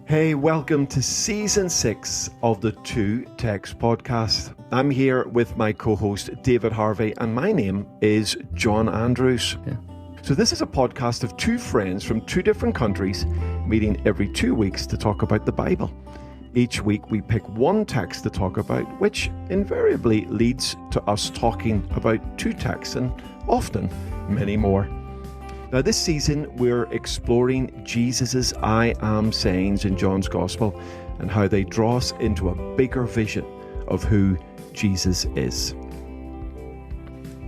Hey, welcome to Season 6 of the Two Text Podcast. I'm here with my co-host David Harvey, and my name is John Andrews. Yeah. So this is a podcast of two friends from two different countries meeting every 2 weeks to talk about the Bible. Each week we pick one text to talk about, which invariably leads to us talking about two texts and often many more. Now, this season, we're exploring Jesus' I am sayings in John's Gospel and how they draw us into a bigger vision of who Jesus is.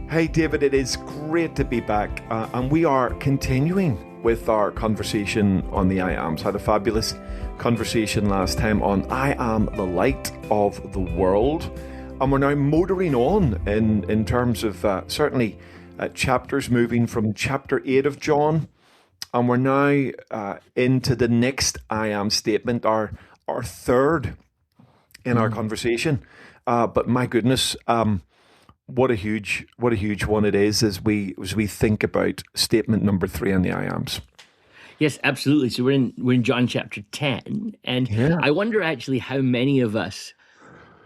Hey, David, it is great to be back, and we are continuing with our conversation on the I ams. Had a fabulous conversation last time on I am the light of the world, and we're now motoring on in terms of certainly chapters, moving from chapter 8 of John, and we're now into the next I am statement, our third in our conversation. But my goodness, what a huge one it is as we think about statement number 3 on the I ams. Yes, absolutely. So we're in John chapter 10, and Yeah. I wonder actually how many of us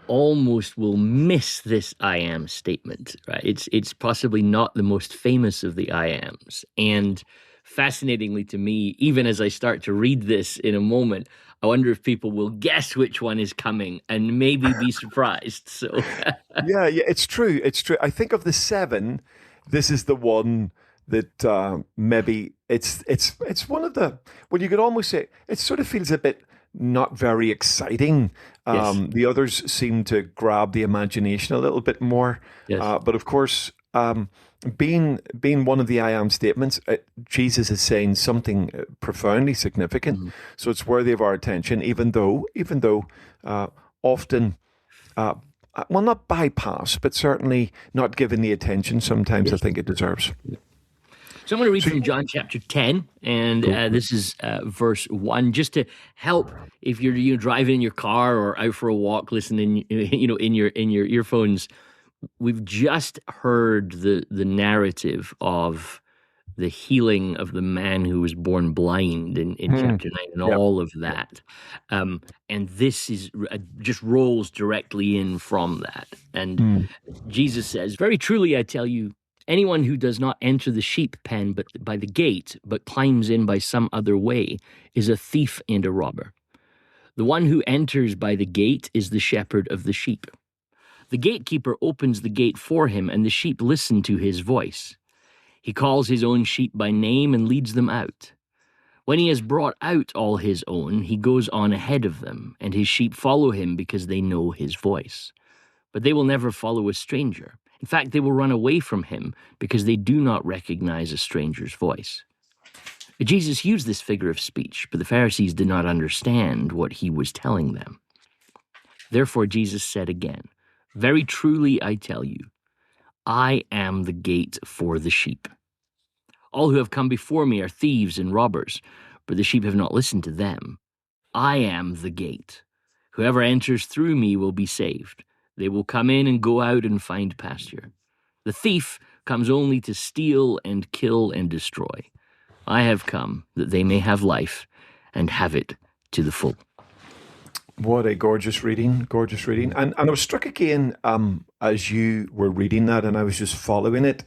almost will miss this I am statement, right? It's possibly not the most famous of the I ams. And fascinatingly to me, even as I start to read this in a moment, I wonder if people will guess which one is coming and maybe be surprised. So Yeah, it's true. It's true. I think of the 7, this is the one that maybe it's one of the, well, you could almost say it sort of feels a bit not very exciting. Yes. The others seem to grab the imagination a little bit more. Yes. But of course, being one of the I am statements, Jesus is saying something profoundly significant. Mm-hmm. So it's worthy of our attention, even though often, well, not bypass, but certainly not given the attention sometimes I think it deserves. So I'm going to read from John chapter 10, and this is verse 1, just to help if you're driving in your car or out for a walk, listening, in your earphones. We've just heard the narrative of the healing of the man who was born blind in chapter 9 and all of that. And this is just rolls directly in from that. And Jesus says, "Very truly I tell you, anyone who does not enter the sheep pen but by the gate, but climbs in by some other way, is a thief and a robber. The one who enters by the gate is the shepherd of the sheep. The gatekeeper opens the gate for him, and the sheep listen to his voice. He calls his own sheep by name and leads them out. When he has brought out all his own, he goes on ahead of them, and his sheep follow him because they know his voice. But they will never follow a stranger. In fact, they will run away from him because they do not recognize a stranger's voice." Jesus used this figure of speech, but the Pharisees did not understand what he was telling them. Therefore, Jesus said again, "Very truly I tell you, I am the gate for the sheep. All who have come before me are thieves and robbers, but the sheep have not listened to them. I am the gate. Whoever enters through me will be saved. They will come in and go out and find pasture. The thief comes only to steal and kill and destroy. I have come that they may have life and have it to the full." What a gorgeous reading. And I was struck again as you were reading that, and I was just following it.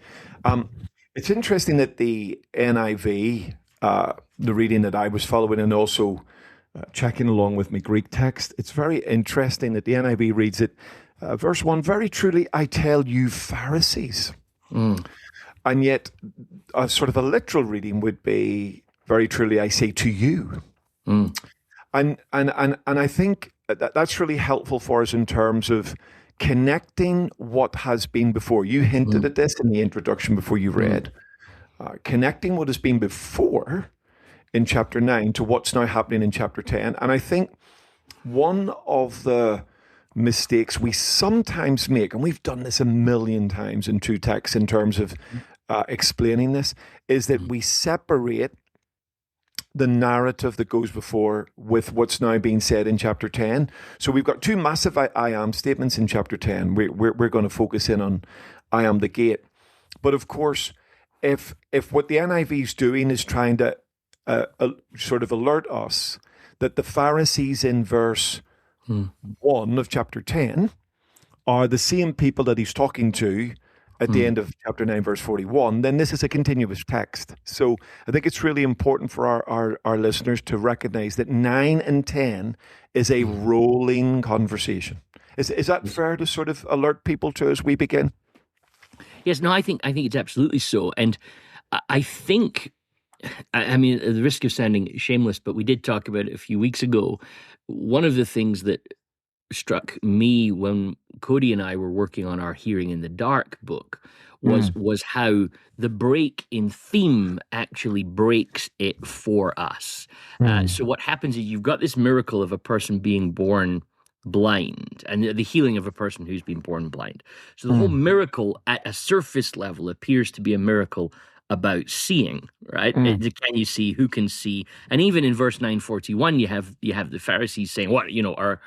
It's interesting that the NIV, the reading that I was following, and also checking along with my Greek text, it's very interesting that the NIV reads it, verse 1, "Very truly I tell you, Pharisees." And yet, a sort of a literal reading would be, "Very truly I say to you." And I think that's really helpful for us in terms of connecting what has been before. You hinted at this in the introduction before you read. Connecting what has been before in chapter 9 to what's now happening in chapter 10. And I think one of the mistakes we sometimes make, and we've done this a million times in two texts in terms of explaining this, is that we separate the narrative that goes before with what's now being said in chapter 10. So we've got two massive I am statements in chapter 10. We're going to focus in on I am the gate. But of course, if what the NIV is doing is trying to sort of alert us that the Pharisees in verse 1 of chapter 10 are the same people that he's talking to at the end of chapter 9, verse 41, then this is a continuous text. So I think it's really important for our listeners to recognize that 9 and 10 is a rolling conversation. Is that fair to sort of alert people to as we begin? Yes, no, I think it's absolutely so. And I think, I mean, at the risk of sounding shameless, but we did talk about it a few weeks ago. One of the things that struck me when Cody and I were working on our Hearing in the Dark book was how the break in theme actually breaks it for us. So what happens is you've got this miracle of a person being born blind and the healing of a person who's been born blind. So the whole miracle at a surface level appears to be a miracle about seeing, right? Can you see? Who can see? And even in verse 941, you have the Pharisees saying, "What,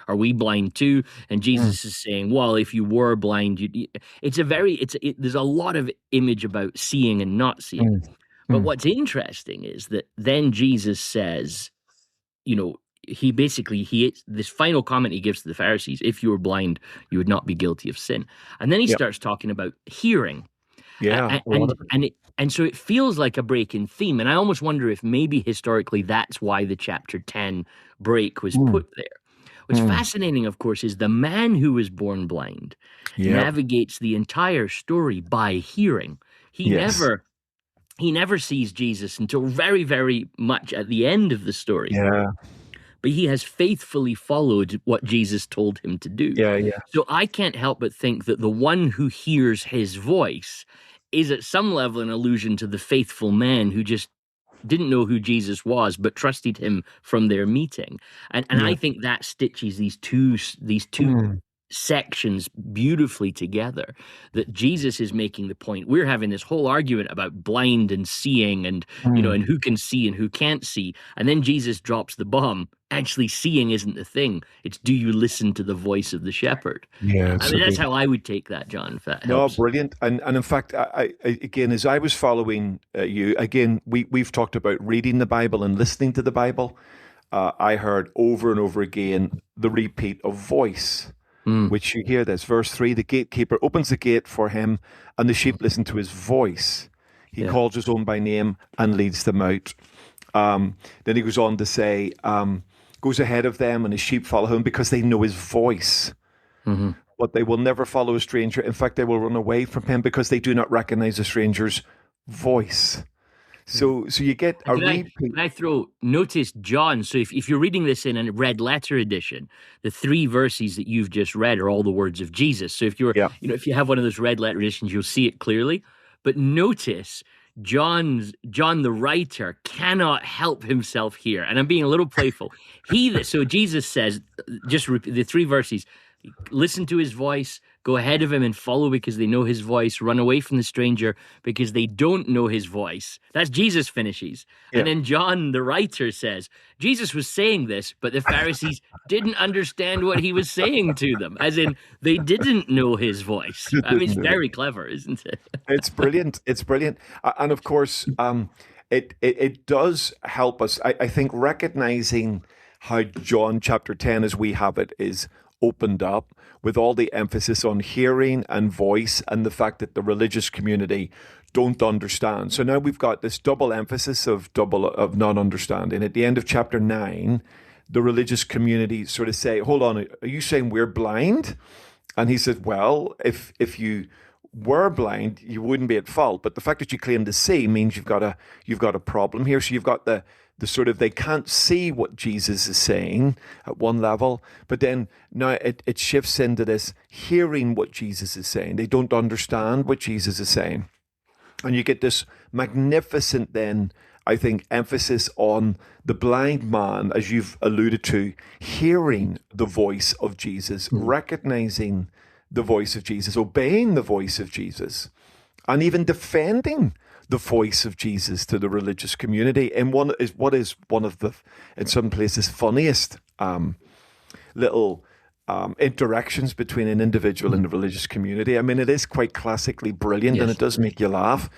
are we blind too?" And Jesus is saying, "Well, if you were blind, there's a lot of image about seeing and not seeing." But what's interesting is that then Jesus says, this final comment he gives to the Pharisees: "If you were blind, you would not be guilty of sin." And then he starts talking about hearing. Yeah. And so it feels like a break in theme. And I almost wonder if maybe historically that's why the chapter 10 break was put there. What's fascinating, of course, is the man who was born blind navigates the entire story by hearing. He never sees Jesus until very, very much at the end of the story. Yeah. But he has faithfully followed what Jesus told him to do. Yeah. So I can't help but think that the one who hears his voice is at some level an allusion to the faithful man who just didn't know who Jesus was, but trusted him from their meeting. And I think that stitches these two sections beautifully together, that Jesus is making the point. We're having this whole argument about blind and seeing and and who can see and who can't see, and then Jesus drops the bomb. Actually, seeing isn't the thing. It's, do you listen to the voice of the shepherd? Yeah, I mean, that's how I would take that, John, if that helps. No, brilliant. And in fact, I again, as I was following you, again, we've talked about reading the Bible and listening to the Bible. I heard over and over again the repeat of voice, which you hear this. Verse 3, the gatekeeper opens the gate for him, and the sheep listen to his voice. He calls his own by name and leads them out. Then he goes on to say, goes ahead of them, and his sheep follow him because they know his voice. But they will never follow a stranger. In fact, they will run away from him because they do not recognize a stranger's voice. So you get a repeat. Can I notice John? So if you're reading this in a red letter edition, the 3 verses that you've just read are all the words of Jesus. So if if you have one of those red letter editions, you'll see it clearly. But notice John the writer cannot help himself here, and I'm being a little playful. So Jesus says, just repeat the 3 verses: listen to his voice, go ahead of him and follow because they know his voice, run away from the stranger because they don't know his voice. That's Jesus finishes. And then John, the writer, says, Jesus was saying this, but the Pharisees didn't understand what he was saying to them, as in they didn't know his voice. I mean, it's very clever, isn't it? It's brilliant. It's brilliant. And of course, it does help us, I think, recognizing how John chapter 10, as we have it, is opened up with all the emphasis on hearing and voice and the fact that the religious community don't understand. So now we've got this double emphasis of non-understanding. At the end of chapter 9, the religious community sort of say, hold on, are you saying we're blind? And he said, well, if you were blind, you wouldn't be at fault. But the fact that you claim to see means you've got a problem here. So you've got the sort of, they can't see what Jesus is saying at one level, but then now it shifts into this hearing what Jesus is saying. They don't understand what Jesus is saying. And you get this magnificent then, I think, emphasis on the blind man, as you've alluded to, hearing the voice of Jesus, recognizing the voice of Jesus, obeying the voice of Jesus, and even defending the voice of Jesus to the religious community. And one is one of the, in some places, funniest little interactions between an individual and the religious community. I mean, it is quite classically brilliant, and Yes. it does make you laugh.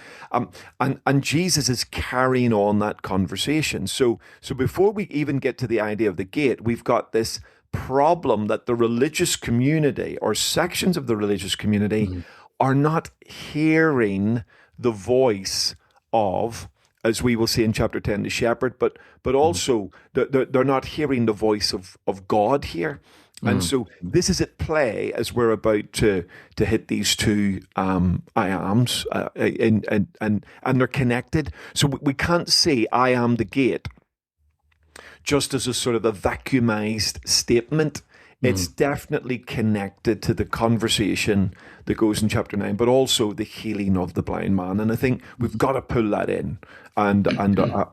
And Jesus is carrying on that conversation. So before we even get to the idea of the gate, we've got this problem that the religious community or sections of the religious community are not hearing the voice of, as we will see in chapter 10, the shepherd, but also they're not hearing the voice of God here. And so this is at play as we're about to hit these two I ams, and they're connected. So we can't say I am the gate just as a sort of a vacuumized statement. It's definitely connected to the conversation that goes in chapter 9, but also the healing of the blind man. And I think we've got to pull that in, and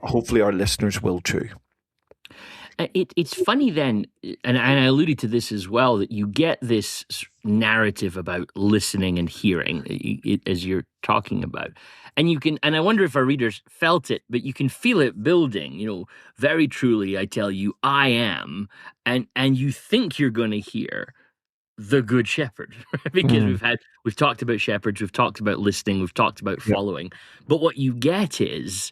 hopefully our listeners will too. It's funny then, and I alluded to this as well, that you get this narrative about listening and hearing as you're talking about. And you can, and I wonder if our readers felt it, but you can feel it building, very truly, I tell you, I am, and you think you're going to hear the good shepherd, because we've talked about shepherds, we've talked about listening, we've talked about following, but what you get is,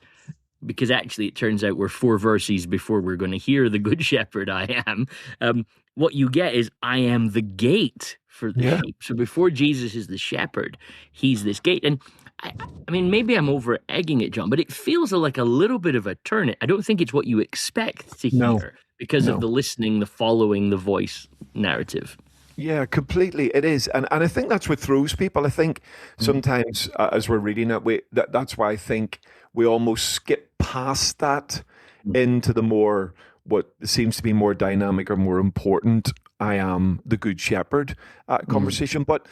because actually it turns out we're 4 verses before we're going to hear the good shepherd I am, what you get is I am the gate for the sheep. So before Jesus is the shepherd, he's this gate. And I mean, maybe I'm over egging it, John, but it feels like a little bit of a turn. I don't think it's what you expect to hear because of the listening, the following, the voice narrative. Yeah, completely. It is. And I think that's what throws people. I think sometimes as we're reading it, that's why I think we almost skip past that into the more, what seems to be more dynamic or more important, I am the good shepherd conversation. But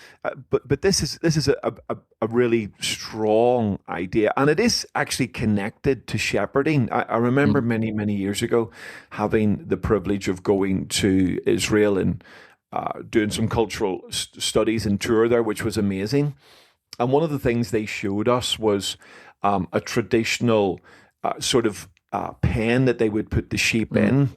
this is a really strong idea, and it is actually connected to shepherding. I remember many years ago having the privilege of going to Israel and doing some cultural studies and tour there, which was amazing. And one of the things they showed us was a traditional sort of pen that they would put the sheep in,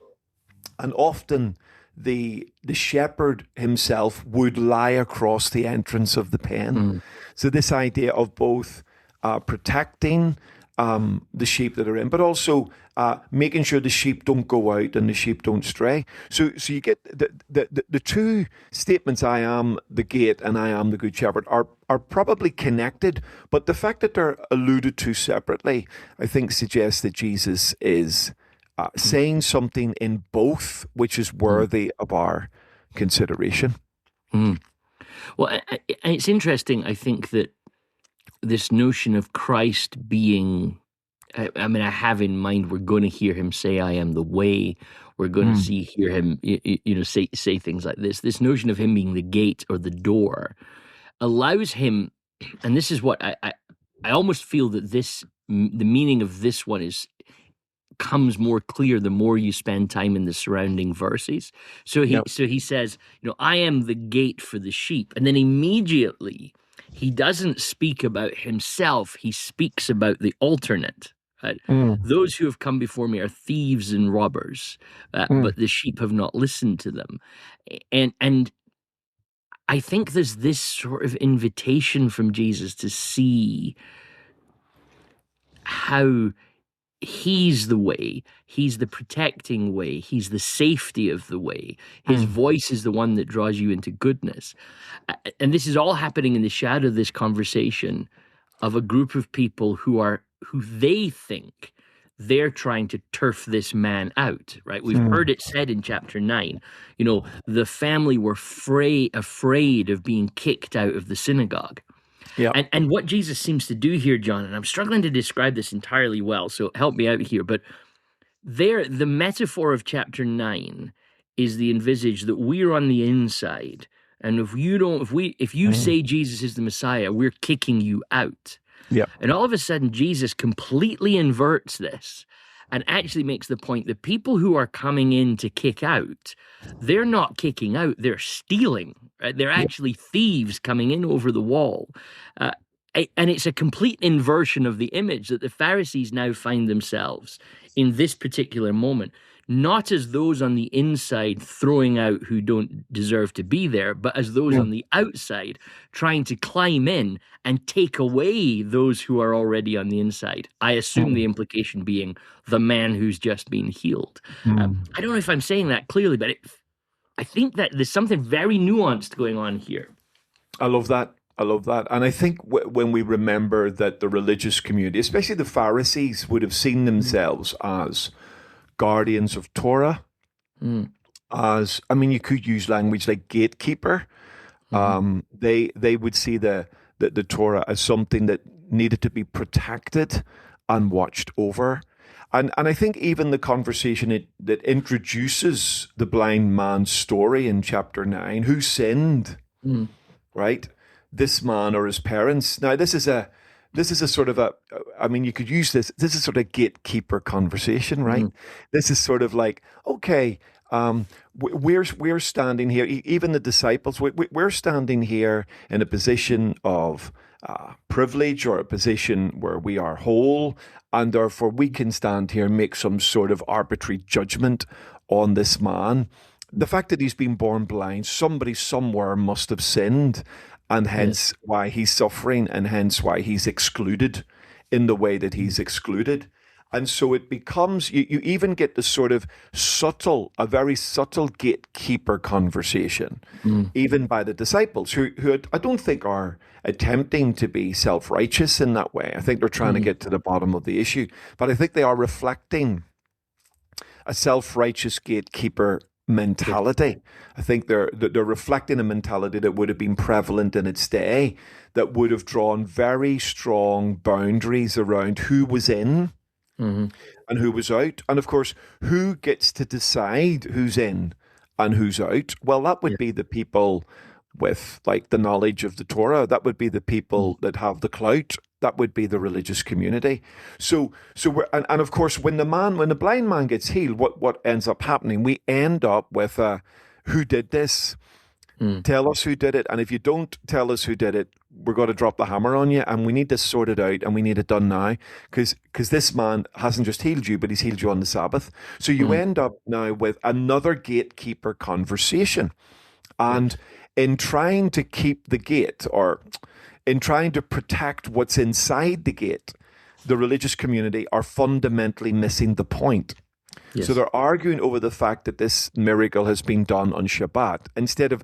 and often the shepherd himself would lie across the entrance of the pen. So this idea of both protecting the sheep that are in, but also making sure the sheep don't go out and the sheep don't stray. So you get the two statements, I am the gate and I am the good shepherd, are probably connected, but the fact that they're alluded to separately, I think suggests that Jesus is saying something in both, which is worthy of our consideration. Well, and it's interesting, I think, that this notion of Christ being, I mean, I have in mind we're going to hear him say, I am the way. We're going to hear him, say things like this. This notion of him being the gate or the door allows him, and this is what I almost feel that the meaning of this one comes more clear the more you spend time in the surrounding verses. So he says, I am the gate for the sheep. And then immediately he doesn't speak about himself. He speaks about the alternate. Right? Those who have come before me are thieves and robbers, but the sheep have not listened to them. And I think there's this sort of invitation from Jesus to see how he's the way, he's the protecting way, he's the safety of the way. His voice is the one that draws you into goodness. And this is all happening in the shadow of this conversation of a group of people who they think they're trying to turf this man out, right? We've heard it said in chapter 9, the family were afraid of being kicked out of the synagogue. Yeah. And what Jesus seems to do here, John, and I'm struggling to describe this entirely well, so help me out here, but the metaphor of chapter 9 is the envisage that we're on the inside, and if you say Jesus is the Messiah, we're kicking you out. Yeah. And all of a sudden, Jesus completely inverts this and actually makes the point that people who are coming in to kick out, they're not kicking out, they're stealing. Right? They're actually thieves coming in over the wall. And it's a complete inversion of the image that the Pharisees now find themselves in this particular moment, not as those on the inside throwing out who don't deserve to be there, but as those on the outside trying to climb in and take away those who are already on the inside. I assume the implication being the man who's just been healed. I don't know if I'm saying that clearly, but I think that there's something very nuanced going on here. I love that. I love that. And I think when we remember that the religious community, especially the Pharisees, would have seen themselves as guardians of Torah, as, I mean, you could use language like gatekeeper. They would see the Torah as something that needed to be protected and watched over. And I think even the conversation that introduces the blind man's story in chapter 9, who sinned, right? This man or his parents. Now, this is a sort of I mean, you could use this is sort of gatekeeper conversation, right? This is sort of like, okay, we're standing here, even the disciples, we're standing here in a position of privilege, or a position where we are whole, and therefore we can stand here and make some sort of arbitrary judgment on this man. The fact that he's been born blind, somebody somewhere must have sinned, and hence why he's suffering, and hence why he's excluded in the way that he's excluded. And so it becomes, you even get this sort of a very subtle gatekeeper conversation, even by the disciples, who I don't think are attempting to be self-righteous in that way. I think they're trying to get to the bottom of the issue, but I think they are reflecting a self-righteous gatekeeper mentality. I think they're reflecting a mentality that would have been prevalent in its day, that would have drawn very strong boundaries around who was in and who was out. And of course, who gets to decide who's in and who's out? Well, that would be the people with like the knowledge of the Torah. That would be the people that have the clout. That would be the religious community. So we're, and of course, when the blind man gets healed, what ends up happening? We end up with who did this? Tell us who did it. And if you don't tell us who did it, we're going to drop the hammer on you, and we need this sorted out, and we need it done now, because this man hasn't just healed you, but he's healed you on the Sabbath. So you end up now with another gatekeeper conversation. And in trying to keep the gate, or in trying to protect what's inside the gate, the religious community are fundamentally missing the point. Yes. So they're arguing over the fact that this miracle has been done on Shabbat, instead of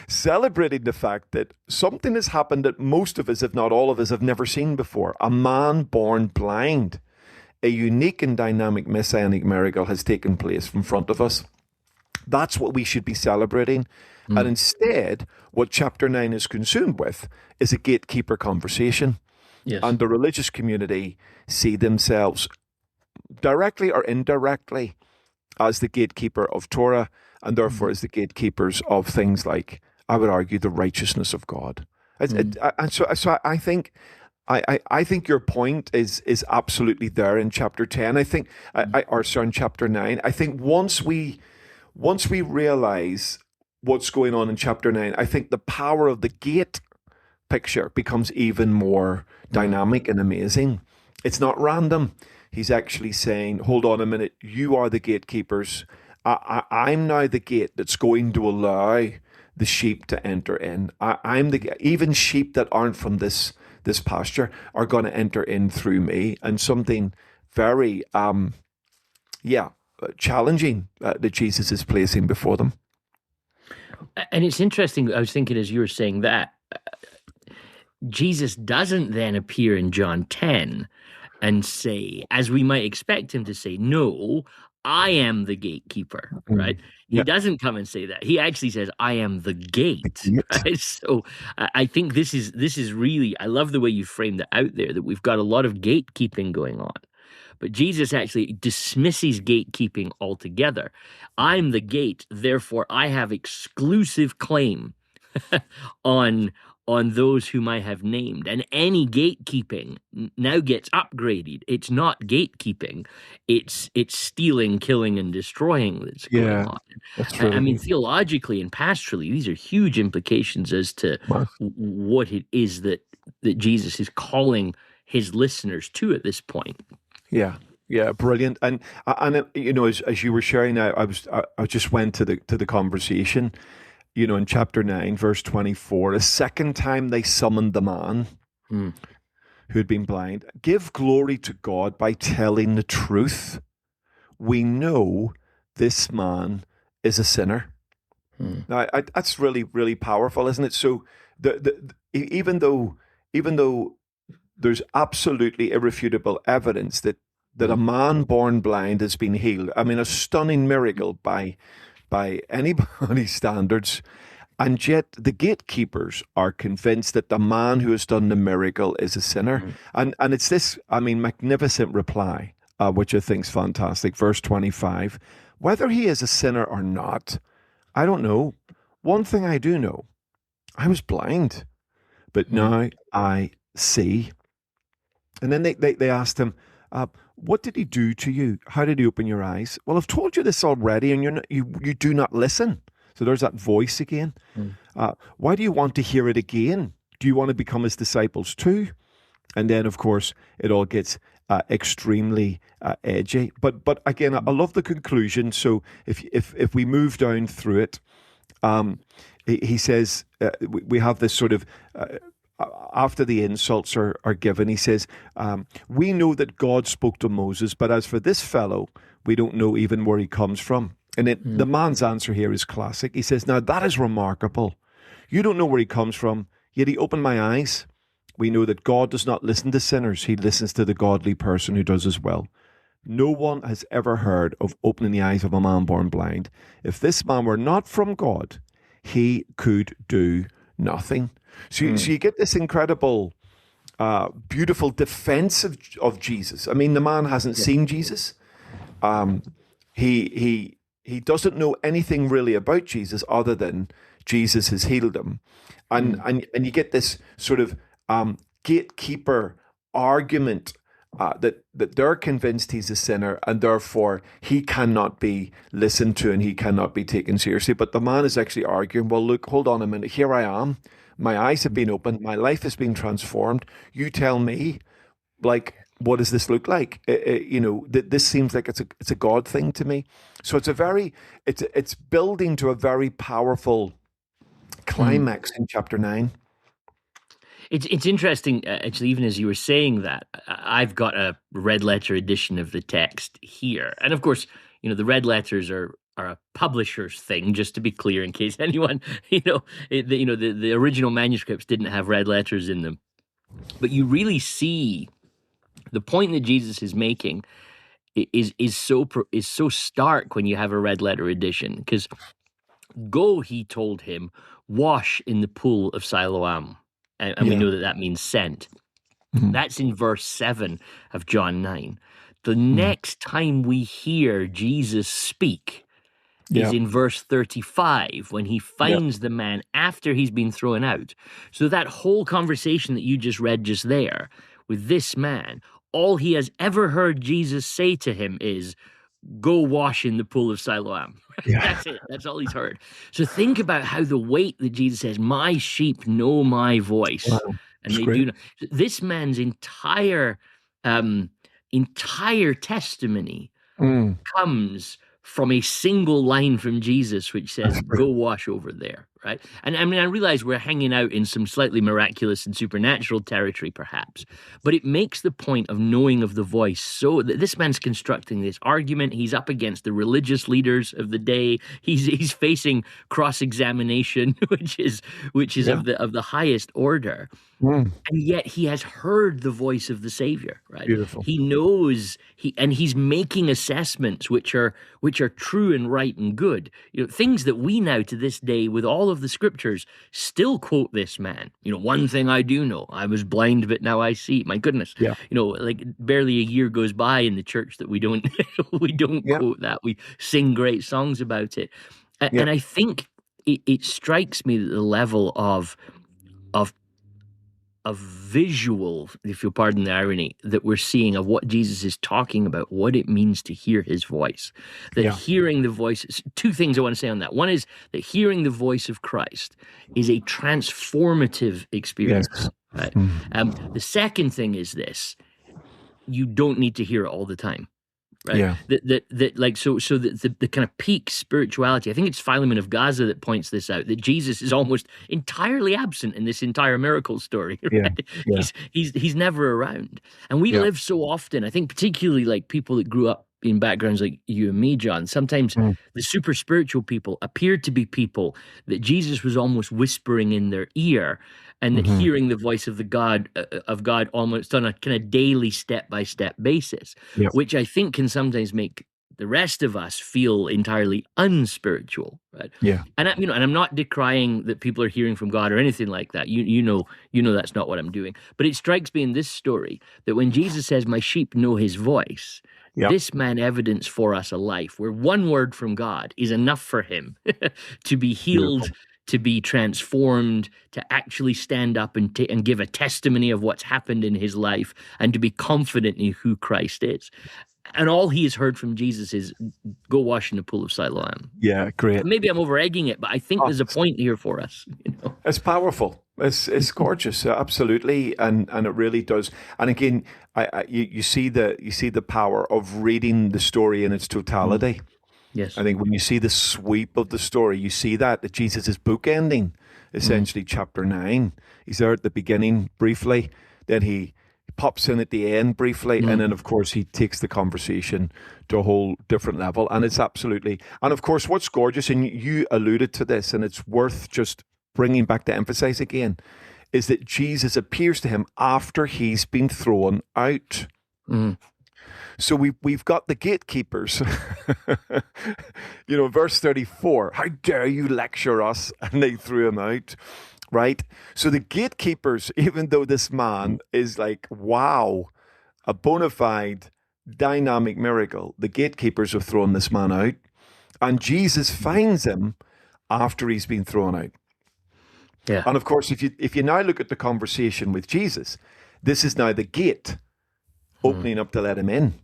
celebrating the fact that something has happened that most of us, if not all of us, have never seen before. A man born blind, a unique and dynamic messianic miracle has taken place in front of us. That's what we should be celebrating. And instead, what chapter 9 is consumed with is a gatekeeper conversation. Yes. And the religious community see themselves directly or indirectly as the gatekeeper of Torah, and therefore as the gatekeepers of things like, I would argue, the righteousness of God. And so I think your point is absolutely there in chapter 10. I think, in chapter 9. I think once we realize what's going on in chapter 9, I think the power of the gate picture becomes even more dynamic and amazing. It's not random. He's actually saying, hold on a minute, you are the gatekeepers. I'm now the gate that's going to allow the sheep to enter in. Even sheep that aren't from this pasture are going to enter in through me. And something very, challenging that Jesus is placing before them. And it's interesting, I was thinking as you were saying that, Jesus doesn't then appear in John 10 and say, as we might expect him to say, no, I am the gatekeeper, right? He doesn't come and say that. He actually says, I am the gate. Right? So I think this is really, I love the way you framed it out there, that we've got a lot of gatekeeping going on. But Jesus actually dismisses gatekeeping altogether. I'm the gate, therefore I have exclusive claim on those whom I have named. And any gatekeeping now gets upgraded. It's not gatekeeping. It's stealing, killing, and destroying that's going on. That's true. I mean, theologically and pastorally, these are huge implications as to what it is that Jesus is calling his listeners to at this point. Yeah, yeah, brilliant. And as you were sharing, I just went to the conversation. In chapter 9, verse 24, a second time they summoned the man Hmm. who had been blind. Give glory to God by telling the truth. We know this man is a sinner. Now, that's really, really powerful, isn't it? So, even though there's absolutely irrefutable evidence that a man born blind has been healed. I mean, a stunning miracle by anybody's standards. And yet the gatekeepers are convinced that the man who has done the miracle is a sinner. And it's this, magnificent reply, which I think is fantastic. Verse 25, whether he is a sinner or not, I don't know. One thing I do know, I was blind, but now I see. And then they asked him, what did he do to you? How did he open your eyes? Well, I've told you this already, and you do not listen. So there's that voice again. Why do you want to hear it again? Do you want to become his disciples too? And then, of course, it all gets extremely edgy. But again, I love the conclusion. So if we move down through it, he says we have this sort of. After the insults are given, he says, we know that God spoke to Moses, but as for this fellow, we don't know even where he comes from. And the man's answer here is classic. He says, now that is remarkable. You don't know where he comes from, yet he opened my eyes. We know that God does not listen to sinners. He listens to the godly person who does as well. No one has ever heard of opening the eyes of a man born blind. If this man were not from God, he could do nothing. So you get this incredible, beautiful defense of Jesus. I mean, the man hasn't seen Jesus. He doesn't know anything really about Jesus other than Jesus has healed him. And you get this sort of gatekeeper argument that they're convinced he's a sinner and therefore he cannot be listened to and he cannot be taken seriously. But the man is actually arguing, well, look, hold on a minute. Here I am. My eyes have been opened. My life has been transformed. You tell me, like, what does this look like? This seems like it's a God thing to me. So it's building to a very powerful climax in chapter 9. It's interesting, actually, even as you were saying that, I've got a red letter edition of the text here. And of course, the red letters are a publisher's thing, just to be clear, in case anyone, the original manuscripts didn't have red letters in them. But you really see the point that Jesus is making is so stark when you have a red letter edition, because go, he told him, wash in the pool of Siloam. And we know that means sent. That's in verse 7 of John 9. The next time we hear Jesus speak is in verse 35, when he finds the man after he's been thrown out. So that whole conversation that you just read just there with this man, all he has ever heard Jesus say to him is, go wash in the pool of Siloam. That's it. That's all he's heard. So think about how the weight that Jesus says, my sheep know my voice. Wow. And they do not. This man's entire testimony comes from a single line from Jesus, which says, go wash over there, right? And I realize we're hanging out in some slightly miraculous and supernatural territory, perhaps, but it makes the point of knowing of the voice. So this man's constructing this argument. He's up against the religious leaders of the day. He's facing cross-examination, which is of the highest order. And yet he has heard the voice of the Savior, right? Beautiful. He knows he's making assessments which are true and right and good. Things that we now to this day with all of the scriptures still quote this man. One thing I do know, I was blind but now I see. My goodness. Yeah. Like barely a year goes by in the church that we don't quote that. We sing great songs about it. And I think it strikes me that the level of visual, if you'll pardon the irony, that we're seeing of what Jesus is talking about, what it means to hear his voice. That hearing the voice, two things I want to say on that. One is that hearing the voice of Christ is a transformative experience. right? The second thing is this: you don't need to hear it all the time. Right. Yeah. The kind of peak spirituality. I think it's Philemon of Gaza that points this out, that Jesus is almost entirely absent in this entire miracle story. Right? Yeah. He's never around. And we live so often, I think particularly like people that grew up in backgrounds like you and me, John, sometimes the super spiritual people appeared to be people that Jesus was almost whispering in their ear, and that hearing the voice of God almost on a kind of daily step-by-step basis, which I think can sometimes make the rest of us feel entirely unspiritual, right? Yeah. And I'm not decrying that people are hearing from God or anything like that. You know that's not what I'm doing. But it strikes me in this story that when Jesus says, "My sheep know his voice," this man evidence for us a life where one word from God is enough for him to be healed, to be transformed, to actually stand up and give a testimony of what's happened in his life, and to be confident in who Christ is. And all he has heard from Jesus is, "Go wash in the pool of Siloam." Yeah, great. Maybe I'm over-egging it, but I think there's a point here for us. It's powerful. It's gorgeous, absolutely, and it really does. And again, you see the power of reading the story in its totality. Yes, I think when you see the sweep of the story, you see that Jesus is bookending essentially chapter 9. He's there at the beginning briefly, then he pops in at the end briefly, and then of course he takes the conversation to a whole different level. And it's absolutely, and of course what's gorgeous, and you alluded to this, and it's worth just bringing back to emphasize again, is that Jesus appears to him after he's been thrown out. So we've got the gatekeepers, verse 34, "How dare you lecture us?" And they threw him out, right? So the gatekeepers, even though this man is like, wow, a bona fide dynamic miracle, the gatekeepers have thrown this man out, and Jesus finds him after he's been thrown out. Yeah. And of course, if you now look at the conversation with Jesus, this is now the gate opening up to let him in.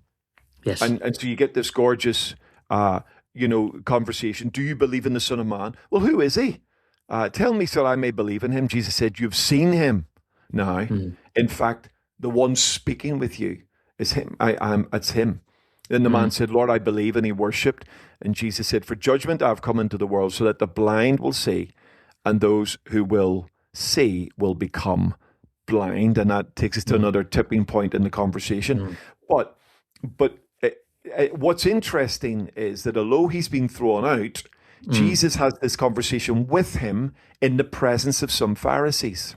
Yes. And so you get this gorgeous, conversation. "Do you believe in the Son of Man?" "Well, who is he? Tell me so I may believe in him." Jesus said, "You've seen him now. In fact, the one speaking with you is him. It's him." Then the man said, "Lord, I believe," and he worshipped. And Jesus said, "For judgment I've come into the world, so that the blind will see, and those who will see will become blind." And that takes us to another tipping point in the conversation. But what's interesting is that although he's been thrown out, Jesus has this conversation with him in the presence of some Pharisees.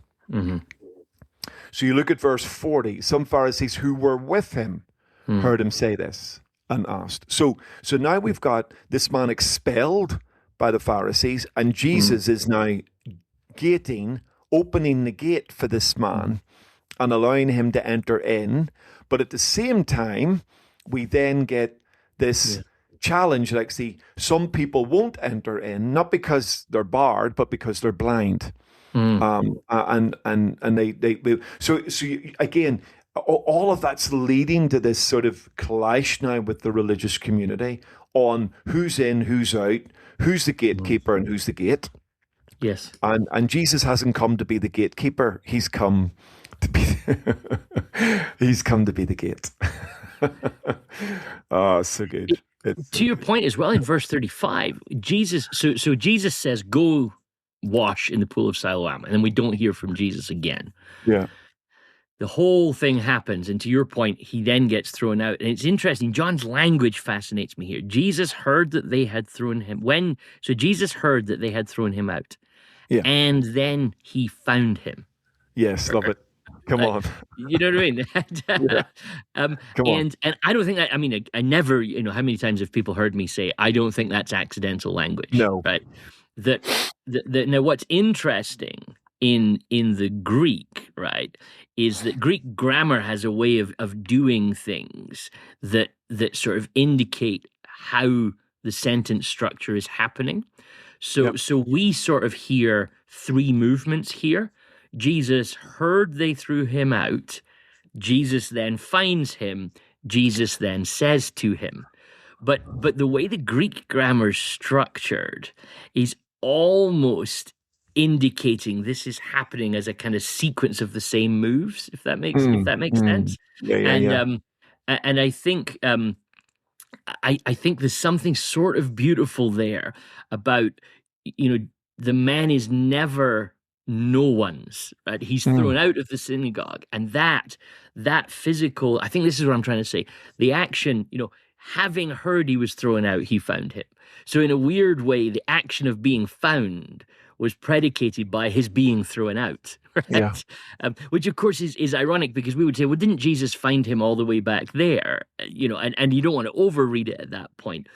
So you look at verse 40, "Some Pharisees who were with him heard him say this and asked." So now we've got this man expelled by the Pharisees, and Jesus is now opening the gate for this man and allowing him to enter in. But at the same time, we then get this challenge, like, see, some people won't enter in, not because they're barred, but because they're blind. And they so again, all of that's leading to this sort of clash now with the religious community on who's in, who's out, who's the gatekeeper and who's the gate. Yes. And Jesus hasn't come to be the gatekeeper. He's come to be the gate. Oh, so good. To your point as well, in verse 35, Jesus says, "Go wash in the pool of Siloam," and then we don't hear from Jesus again. Yeah. The whole thing happens, and to your point, he then gets thrown out. And it's interesting, John's language fascinates me here. Jesus heard that they had thrown him Jesus heard that they had thrown him out. Yeah. And then he found him. Yes, love it. Come on. You know what I mean? Come on. And I don't think that, I never, how many times have people heard me say, I don't think that's accidental language. No. Right? Now what's interesting in the Greek, right, is that Greek grammar has a way of doing things that sort of indicate how the sentence structure is happening. So we sort of hear three movements here. Jesus heard they threw him out. Jesus then finds him. Jesus then says to him. But the way the Greek grammar is structured is almost indicating this is happening as a kind of sequence of the same moves, if that makes sense. Yeah, yeah, And yeah. and I think I think there's something sort of beautiful there about, the man is never no one's, right? He's thrown out of the synagogue, and that physical, I think this is what I'm trying to say. The action, having heard he was thrown out, he found him. So in a weird way, the action of being found was predicated by his being thrown out, right? Yeah. Which of course is ironic, because we would say, well, didn't Jesus find him all the way back there? And you don't want to overread it at that point.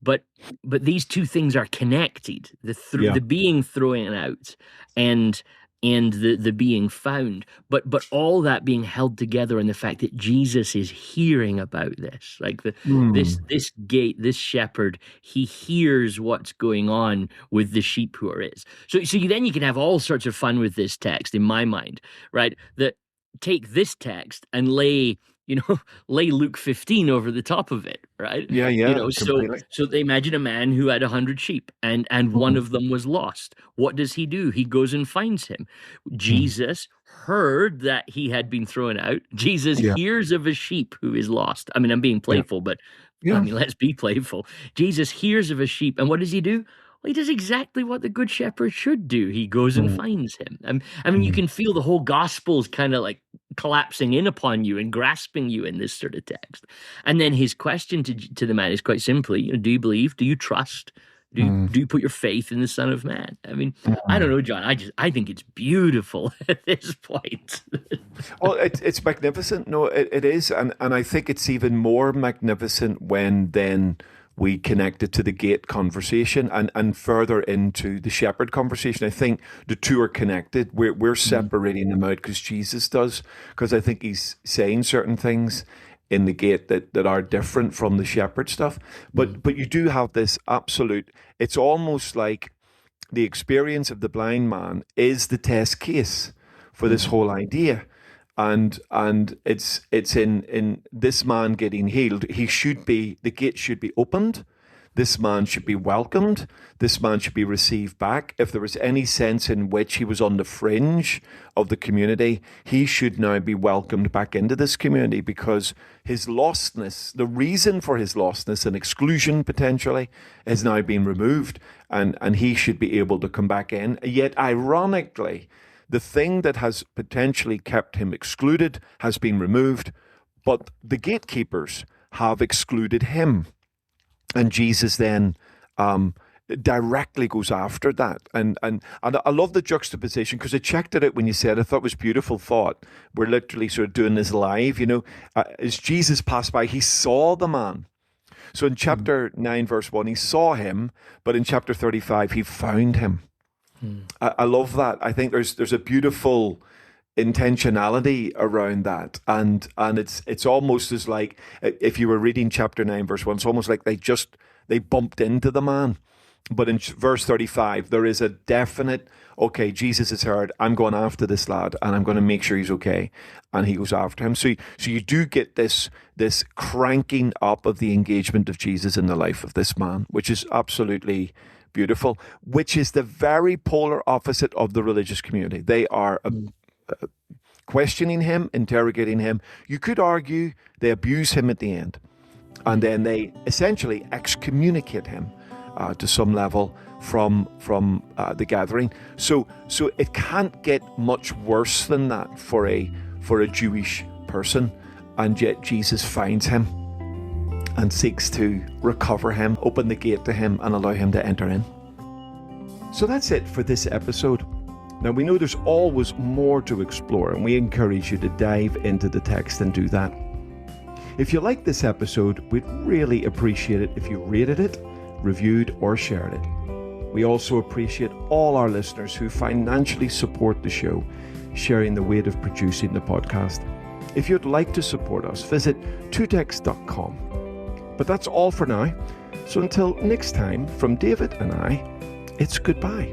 But these two things are connected: the being thrown out and the being found, but all that being held together in the fact that Jesus is hearing about this, like this shepherd, he hears what's going on with the sheep who are his. So then you can have all sorts of fun with this text, in my mind, right? That take this text and lay Luke 15 over the top of it, right? Yeah, yeah, So they imagine a man who had 100 sheep, and one of them was lost. What does he do? He goes and finds him. Jesus heard that he had been thrown out. Jesus hears of a sheep who is lost. I mean, I'm being playful, but I mean, let's be playful. Jesus hears of a sheep, and what does he do? Well, he does exactly what the good shepherd should do. He goes and finds him. I mean, you can feel the whole gospel's kind of like collapsing in upon you and grasping you in this sort of text. And then his question to the man is quite simply, do you believe? Do you trust? Do you put your faith in the Son of Man? I mean, I don't know, John. I think it's beautiful at this point. Well, it's magnificent. No, it is, and I think it's even more magnificent when then we connect it to the gate conversation and further into the shepherd conversation. I think the two are connected. We're separating them out because Jesus does, because I think he's saying certain things in the gate that are different from the shepherd stuff. But you do have this absolute, it's almost like the experience of the blind man is the test case for this whole idea. And it's in this man getting healed. The gate should be opened. This man should be welcomed. This man should be received back. If there was any sense in which he was on the fringe of the community, he should now be welcomed back into this community, because his lostness, the reason for his lostness and exclusion potentially, has now been removed, and he should be able to come back in. Yet ironically, the thing that has potentially kept him excluded has been removed, but the gatekeepers have excluded him. And Jesus then directly goes after that. And I love the juxtaposition, because I checked it out when you said, I thought it was a beautiful thought. We're literally sort of doing this live, as Jesus passed by, he saw the man. So in chapter 9, verse 1, he saw him, but in chapter 35, he found him. I love that. I think there's a beautiful intentionality around that, and it's almost as like, if you were reading chapter 9 verse 1, it's almost like they bumped into the man. But in verse 35, there is a definite, okay, Jesus has heard, I'm going after this lad, and I'm going to make sure he's okay, and he goes after him. So you do get this cranking up of the engagement of Jesus in the life of this man, which is absolutely beautiful, which is the very polar opposite of the religious community. They are questioning him, interrogating him. You could argue they abuse him at the end, and then they essentially excommunicate him to some level from the gathering. So it can't get much worse than that for a Jewish person, and yet Jesus finds him and seeks to recover him, open the gate to him, and allow him to enter in. So that's it for this episode. Now, we know there's always more to explore, and we encourage you to dive into the text and do that. If you like this episode, we'd really appreciate it if you rated it, reviewed, or shared it. We also appreciate all our listeners who financially support the show, sharing the weight of producing the podcast. If you'd like to support us, visit twotext.com. But that's all for now. So until next time, from David and I, it's goodbye.